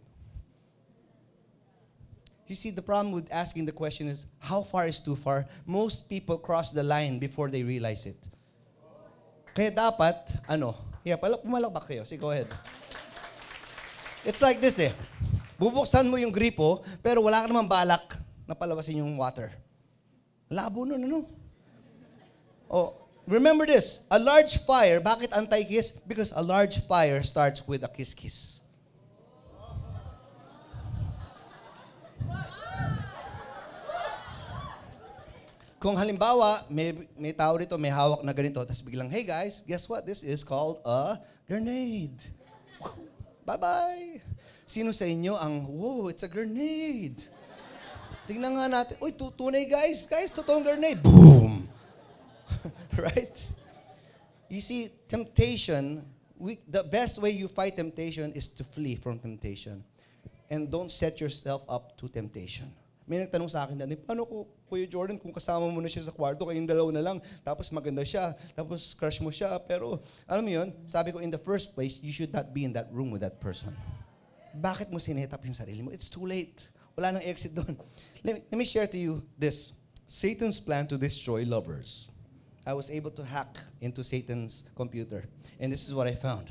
You see, the problem with asking the question is, how far is too far? Most people cross the line before they realize it. Kaya dapat, pumalakpak kayo. Sige, go ahead. It's like this Bubuksan mo yung gripo, pero wala ka naman balak na palabasin yung water. Labo nun, Oh, remember this, a large fire, bakit anti-kiss? Because a large fire starts with a kiss-kiss. Kung halimbawa, may tao rito, may hawak na ganito, tapos biglang, hey guys, guess what? This is called a grenade. Bye-bye. Sino sa inyo ang, whoa, it's a grenade. Tingnan nga natin, uy, tunay guys. Guys, totoong grenade. Boom! right? You see, temptation, the best way you fight temptation is to flee from temptation. And don't set yourself up to temptation. May nagtanong sa akin dati, paano ko, Kuya Jordan, kung kasama mo na siya sa kwarto, kayong dalawa na lang, tapos maganda siya, tapos crush mo siya, pero, alam mo yun, sabi ko, in the first place, you should not be in that room with that person. Bakit mo sinetap yung sarili mo? It's too late. Wala nang exit doon. Let me share to you this. Satan's plan to destroy lovers. I was able to hack into Satan's computer, and this is what I found.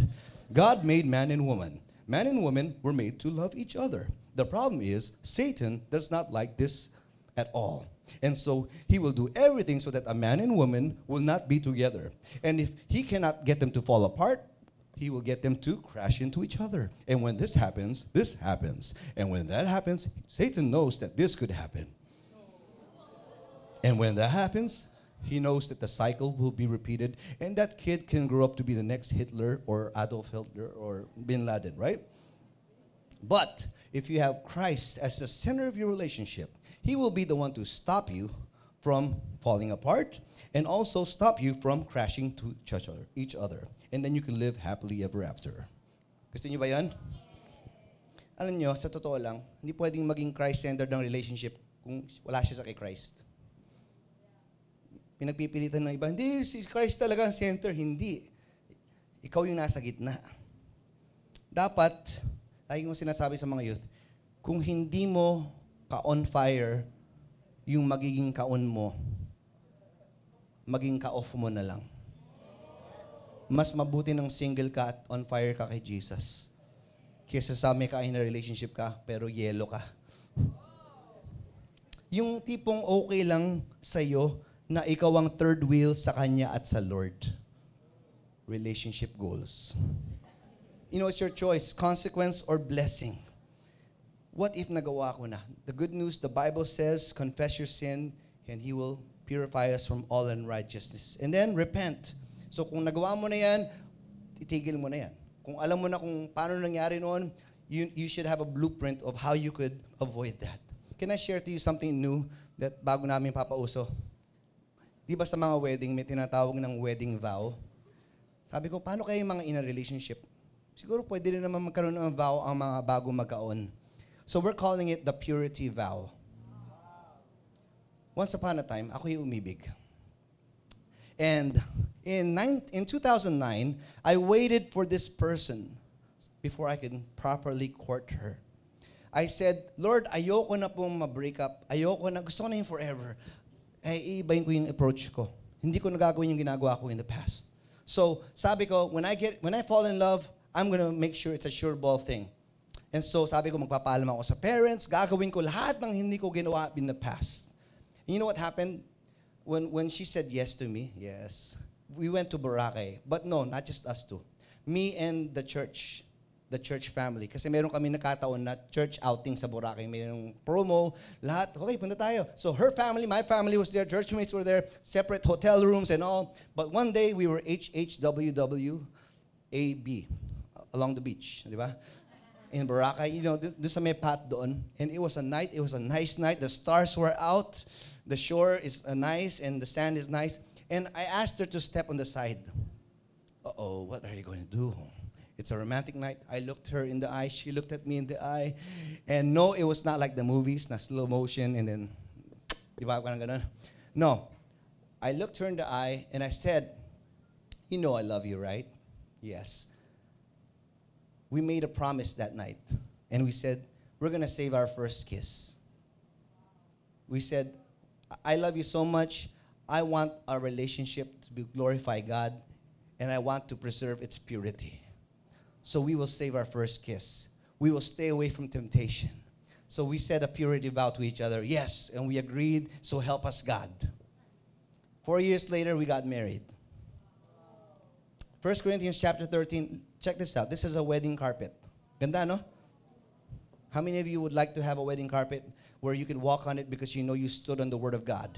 God made man and woman. Man and woman were made to love each other. The problem is, Satan does not like this at all. And so he will do everything so that a man and woman will not be together. And if he cannot get them to fall apart, he will get them to crash into each other. And when this happens, this happens. And when that happens, Satan knows that this could happen. And when that happens, he knows that the cycle will be repeated, and that kid can grow up to be the next Hitler or Adolf Hitler or Bin Laden, right? But if you have Christ as the center of your relationship, he will be the one to stop you from falling apart and also stop you from crashing to each other. And then you can live happily ever after. Gusto niyo ba yan? Alam niyo, sa totoo lang, hindi pwedeng maging Christ-centered ang relationship kung wala siya sa kay Christ. Pinagpipilitan ng iba, hindi, si Christ talaga ang center. Hindi. Ikaw yung nasa gitna. Dapat, lagi kong sinasabi sa mga youth, kung hindi mo ka-on fire yung magiging ka-on mo, maging ka-off mo na lang. Mas mabuti ng single ka at on fire ka kay Jesus. Kesa sa may kain na relationship ka, pero yelo ka. Yung tipong okay lang sa'yo, na ikaw ang third wheel sa Kanya at sa Lord. Relationship goals. You know, it's your choice, consequence or blessing. What if nagawa ko na? The good news, the Bible says, confess your sin and He will purify us from all unrighteousness. And then, repent. So kung nagawa mo na yan, itigil mo na yan. Kung alam mo na kung paano nangyari noon, you should have a blueprint of how you could avoid that. Can I share to you something new that bago namin papauso? Di ba sa mga wedding, may tinatawag ng wedding vow? Sabi ko, paano kayo mga in a relationship? Siguro pwede rin naman magkaroon ng vow ang mga bago magkaon. So we're calling it the purity vow. Once upon a time, ako yung umibig. And in 2009, I waited for this person before I could properly court her. I said, Lord, ayoko na pong ma-break up. Ayoko na, gusto ko na yung forever. Ay, iibahin ko yung approach ko. Hindi ko nagagawin yung ginagawa ko in the past. So, sabi ko, when I fall in love, I'm gonna make sure it's a sure ball thing. And so, sabi ko, magpapaalam ako sa parents, gagawin ko lahat ng hindi ko ginawa in the past. And you know what happened? When she said yes to me, yes, we went to Boracay. But no, not just us two. Me and the church family. Kasi meron kami nakataon na church outing sa Boracay. Mayroong promo, lahat. Okay, punta tayo. So her family, my family was there, church mates were there, separate hotel rooms and all. But one day, we were HHWWAB along the beach. Di ba? In Boracay, you know, doon sa may path doon. And it was a nice night. The stars were out. The shore is nice and the sand is nice. And I asked her to step on the side. Uh-oh, what are you going to do? It's a romantic night. I looked her in the eye. She looked at me in the eye. And no, it was not like the movies, na slow motion and then, di ba, parang ganun? No. I looked her in the eye and I said, you know I love you, right? Yes. We made a promise that night. And we said, we're going to save our first kiss. We said, I love you so much. I want our relationship to glorify God. And I want to preserve its purity. So we will save our first kiss. We will stay away from temptation. So we said a purity vow to each other. Yes, and we agreed, so help us God. 4 years later, we got married. 1 Corinthians chapter 13, check this out. This is a wedding carpet. Ganda, no? How many of you would like to have a wedding carpet where you can walk on it because you know you stood on the Word of God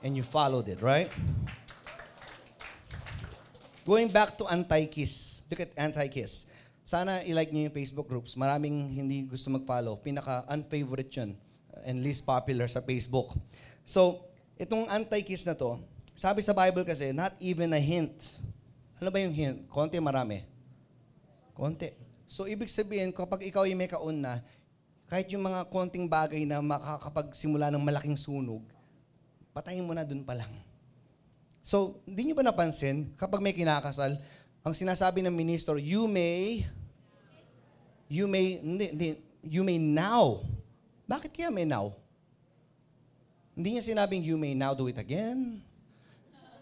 and you followed it, right? Going back to anti-kiss. Look at anti-kiss. Sana i-like niyo yung Facebook groups. Maraming hindi gusto mag-follow. Pinaka-unfavorite yun and least popular sa Facebook. So, itong anti-kiss na to, Sabi sa Bible kasi, not even a hint. Ano ba yung hint? Konti, marami? Konti. So, ibig sabihin, kapag ikaw ay may kauna, kahit yung mga konting bagay na makakapagsimula ng malaking sunog, patayin mo na dun pa lang. So, hindi nyo ba napansin, kapag may kinakasal, ang sinasabi ng minister, you may now. Bakit kaya may now? Hindi niya sinabing, you may now do it again.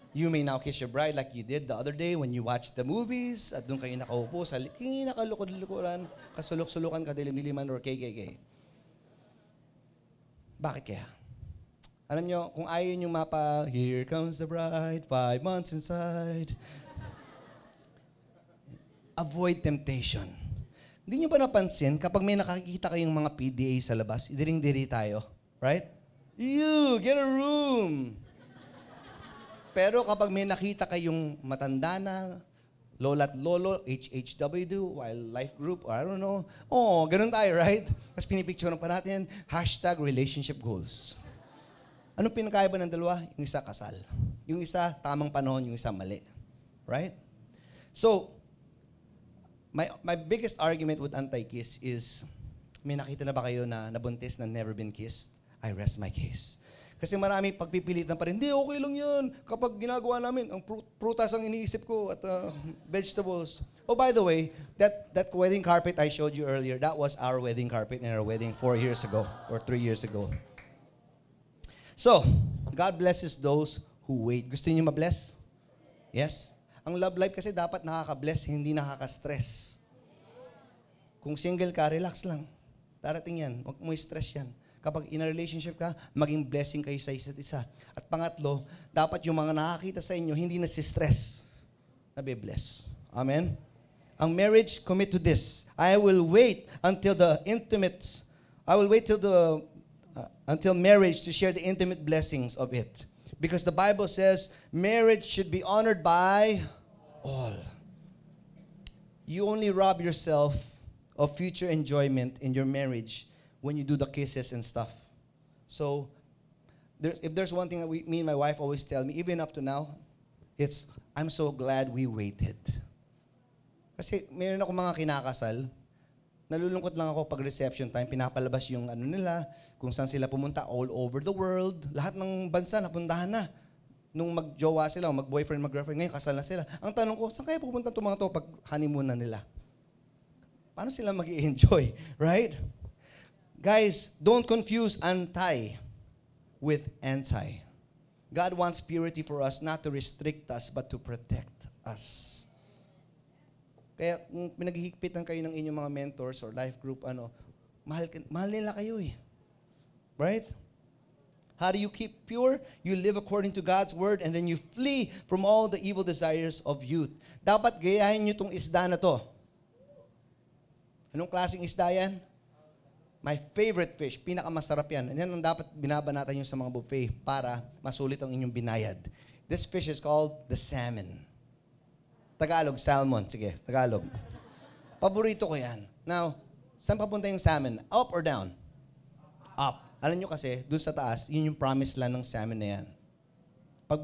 You may now kiss your bride like you did the other day when you watched the movies at doon kayo nakaupo sa nakalukod-lukuran, kasulok-sulukan, kadilim-diliman, or KKK. Bakit kaya? Alam nyo, kung ayaw nyo mapa, here comes the bride, 5 months inside. Avoid temptation. Hindi nyo ba napansin, kapag may nakakita kayong mga PDA sa labas, idiring-diri tayo, right? You, get a room! Pero kapag may nakita kayong matanda na, lola't lolo, HHW, wildlife group, or I don't know, ganun tayo, right? Tapos pinipicture pa natin, #relationship goals. Anong pinakaiba ng dalawa? Yung isa kasal. Yung isa tamang panahon, yung isa mali. Right? So, my biggest argument with anti-kiss is, may nakita na ba kayo na nabuntis na never been kissed? I rest my case. Kasi marami pagpipilitan pa rin, hindi, okay lang yan. Kapag ginagawa namin, ang prutas ang iniisip ko at vegetables. Oh, by the way, that wedding carpet I showed you earlier, that was our wedding carpet in our wedding 4 years ago or 3 years ago. So, God blesses those who wait. Gusto niyo ma-bless? Yes? Ang love life kasi dapat nakaka-bless, hindi nakaka-stress. Kung single ka, relax lang. Darating yan. Huwag mo stress yan. Kapag in a relationship ka, maging blessing kayo sa isa't isa. At pangatlo, dapat yung mga nakakita sa inyo, hindi na si-stress. Nabe-bless. Amen? Ang marriage, commit to this. I will wait until marriage to share the intimate blessings of it. Because the Bible says, marriage should be honored by all. You only rob yourself of future enjoyment in your marriage when you do the kisses and stuff. So, if there's one thing that me and my wife always tell me, even up to now, it's, I'm so glad we waited. Kasi mayroon ako mga kinakasal, nalulungkot lang ako pag reception time, pinapalabas yung ano nila, kung saan sila pumunta, all over the world. Lahat ng bansa napuntahan na. Nung magjowa sila, o mag-boyfriend, mag-girlfriend, ngayon kasal na sila. Ang tanong ko, saan kaya pupunta itong mga to pag honeymoon na nila? Paano sila mag-i-enjoy? Right? Guys, don't confuse anti with anti. God wants purity for us, not to restrict us, but to protect us. Kaya kung pinaghihigpitan kayo ng inyong mga mentors or life group, mahal nila kayo eh. Right? How do you keep pure? You live according to God's word and then you flee from all the evil desires of youth. Dapat gayahin nyo itong isda na to. Anong klaseng isda yan? My favorite fish, pinakamasarap yan. Yan ang dapat binabanatan nyo sa mga buffet para masulit ang inyong binayad. This fish is called the salmon. Tagalog, salmon. Sige, Tagalog. Paborito ko yan. Now, saan papunta yung salmon? Up or down? Up. Alam nyo kasi, dun sa taas, yun yung promised land ng salmon na yan. Pag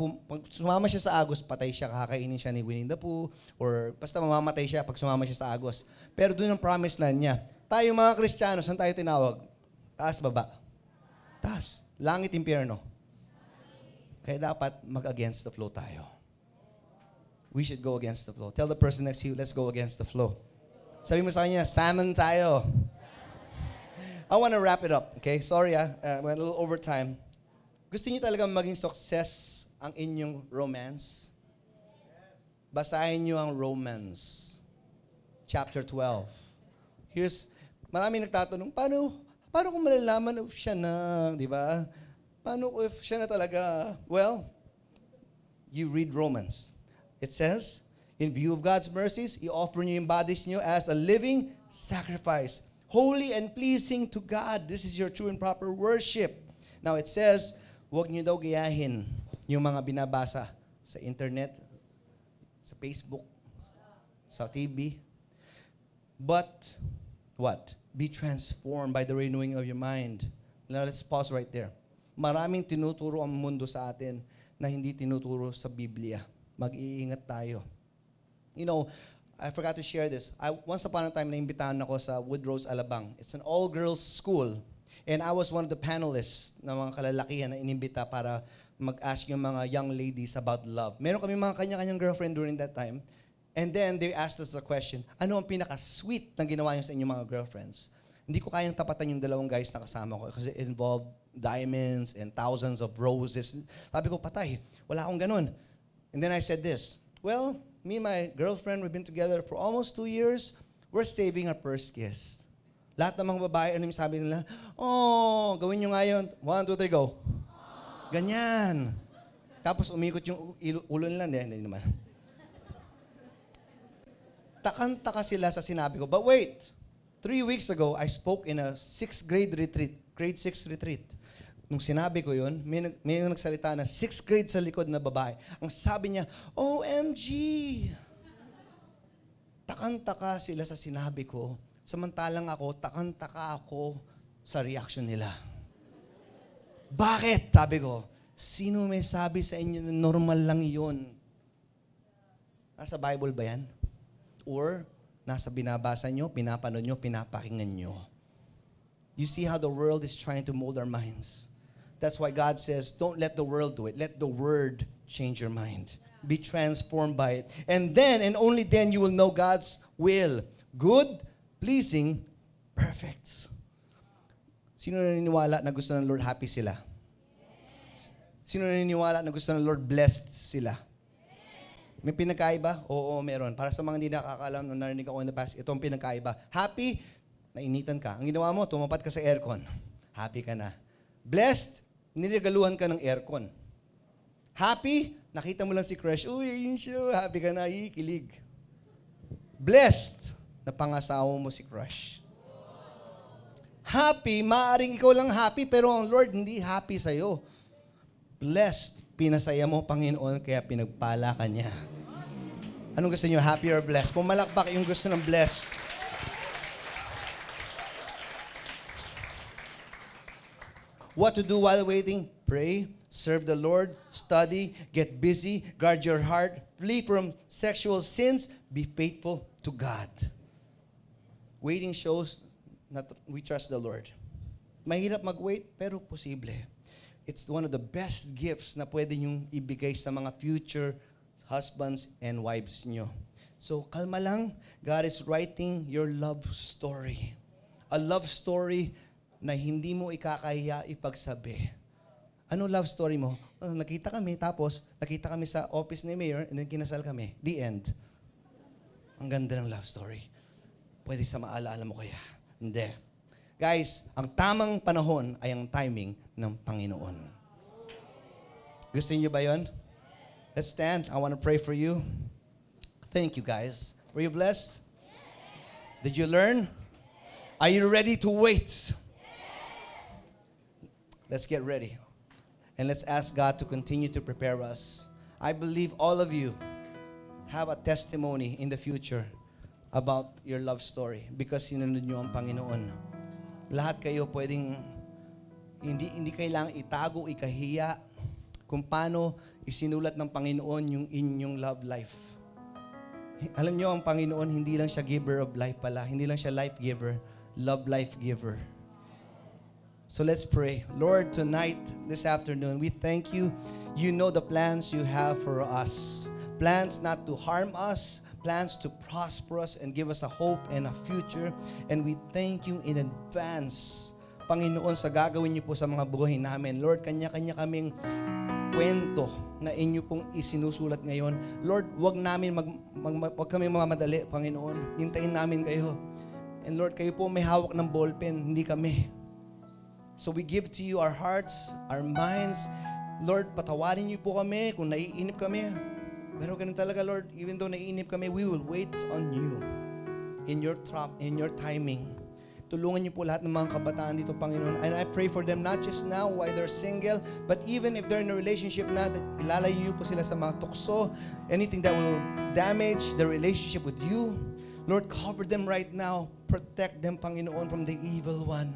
sumama siya sa agos, patay siya, kakainin siya ni Winnie the Pooh, or basta mamamatay siya pag sumama siya sa agos. Pero dun ang promised land niya. Tayo mga Kristiyano, saan tayo tinawag? Taas, baba. Taas. Langit, impyerno. Kaya dapat mag-against the flow tayo. We should go against the flow. Tell the person next to you, let's go against the flow. Sabi mo sa kanya, salmon tayo. I want to wrap it up, okay? Sorry went a little over time. Gusto niyo talaga maging success ang inyong romance? Basahin niyo ang Romans, chapter 12. Marami nagtatanong, paano ko malalaman if siya na, di ba? Paano if siya na talaga? Well, you read Romans. It says, in view of God's mercies, i-offer niyo yung bodies niyo as a living sacrifice, holy and pleasing to God. This is your true and proper worship. Now it says, huwag niyo daw gayahin yung mga binabasa sa internet, sa Facebook, sa TV. But, what? Be transformed by the renewing of your mind. Now let's pause right there. Maraming tinuturo ang mundo sa atin na hindi tinuturo sa Biblia. Mag-iingat tayo. You know, I forgot to share this. Once upon a time, naimbitahan ako sa Woodrose, Alabang. It's an all-girls school. And I was one of the panelists na mga kalalakihan na inimbita para mag-ask yung mga young ladies about love. Meron kami mga kanya-kanyang girlfriend during that time. And then they asked us the question, ano ang pinaka-sweet na ginawa niyo sa inyong mga girlfriends? Hindi ko kayang tapatan yung dalawang guys na kasama ko kasi it involved diamonds and thousands of roses. Sabi ko, patay, wala akong ganun. And then I said this, well, me and my girlfriend, we've been together for almost 2 years. We're saving our first kiss. Lahat ng mga babae, ano yung sabi nila? Oh, gawin nyo nga yun. 1, 2, 3, go. Ganyan. Tapos umikot yung ulo nila. Hindi naman. Takang-taka sila sa sinabi ko. But wait, 3 weeks ago, I spoke in a 6th grade retreat, grade 6 retreat. Nung sinabi ko yun, may nagsalita na 6th grade sa likod na babae. Ang sabi niya, OMG! Takang-taka sila sa sinabi ko. Samantalang ako, takang-taka ako sa reaction nila. Bakit? Sabi ko, sino may sabi sa inyo na normal lang yun? Nasa Bible ba yan? Or nasa binabasa nyo, pinapanood nyo, pinapakinggan nyo. You see how the world is trying to mold our minds. That's why God says, don't let the world do it. Let the Word change your mind. Be transformed by it. And then, and only then, you will know God's will. Good, pleasing, perfect. Sino naniniwala na gusto ng Lord happy sila? Sino naniniwala na gusto ng Lord blessed sila? May pinagkaiba? Oo, meron. Para sa mga hindi nakakaalam, nung narinig ako in the past, ito ang pinagkaiba. Happy, nainitan ka. Ang ginawa mo, tumapat ka sa aircon. Happy ka na. Blessed, niregaluhan ka ng aircon. Happy, nakita mo lang si crush. Uy, yun siya. Happy ka na, ikilig. Blessed, napangasawa mo si crush. Happy, maaaring ikaw lang happy, pero ang Lord hindi happy sa'yo. Blessed, pinasaya mo, Panginoon, kaya pinagpala ka niya. Anong gusto niyo, happy or blessed? Pumalakpak yung gusto ng blessed. What to do while waiting? Pray, serve the Lord, study, get busy, guard your heart, flee from sexual sins, be faithful to God. Waiting shows that we trust the Lord. Mahirap mag-wait, pero posible. It's one of the best gifts na pwede nyong ibigay sa mga future husbands and wives nyo. So, kalma lang. God is writing your love story. A love story na hindi mo ikakahiya ipagsabi. Ano love story mo? Nakita kami, tapos nakita kami sa office ni Mayor, and then kinasal kami. The end. Ang ganda ng love story. Pwede sa maalaala mo kaya? Hindi. Guys, ang tamang panahon ay ang timing ng Panginoon. Gusto niyo ba yun? Let's stand. I want to pray for you. Thank you, guys. Were you blessed? Did you learn? Are you ready to wait? Let's get ready. And let's ask God to continue to prepare us. I believe all of you have a testimony in the future about your love story because sinunod nyo ang Panginoon. Lahat kayo pwedeng hindi kailangang itago, ikahiya kung paano isinulat ng Panginoon yung inyong love life. Alam nyo, ang Panginoon, hindi lang siya giver of life pala. Hindi lang siya life giver, love life giver. So let's pray. Lord, tonight, this afternoon, we thank you. You know the plans you have for us. Plans not to harm us, plans to prosper us and give us a hope and a future. And we thank you in advance, Panginoon, sa gagawin niyo po sa mga buhay namin. Lord, kanya-kanya kaming kwento na inyo pong isinusulat ngayon. Lord, wag kami mamadali, Panginoon. Hintayin namin kayo. And Lord, kayo po may hawak ng ballpen, hindi kami. So we give to you our hearts, our minds. Lord, patawarin niyo po kami kung naiinip kami. Pero ganun talaga, Lord, even though naiinip kami, we will wait on you in your timing. Tulungan niyo po lahat ng mga kabataan dito, Panginoon. And I pray for them not just now while they're single, but even if they're in a relationship na, ilalayo niyo po sila sa mga tukso, anything that will damage the relationship with you. Lord, cover them right now. Protect them, Panginoon, from the evil one.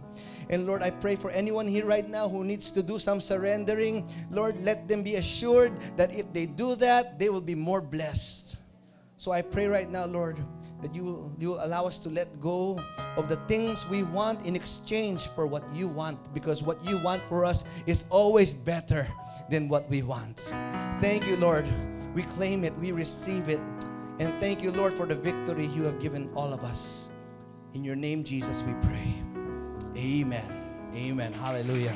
And Lord, I pray for anyone here right now who needs to do some surrendering. Lord, let them be assured that if they do that, they will be more blessed. So I pray right now, Lord, that you will allow us to let go of the things we want in exchange for what you want, because what you want for us is always better than what we want. Thank you, Lord. We claim it, we receive it, and thank you, Lord, for the victory you have given all of us. In your name, Jesus, we pray. Amen. Amen. Hallelujah.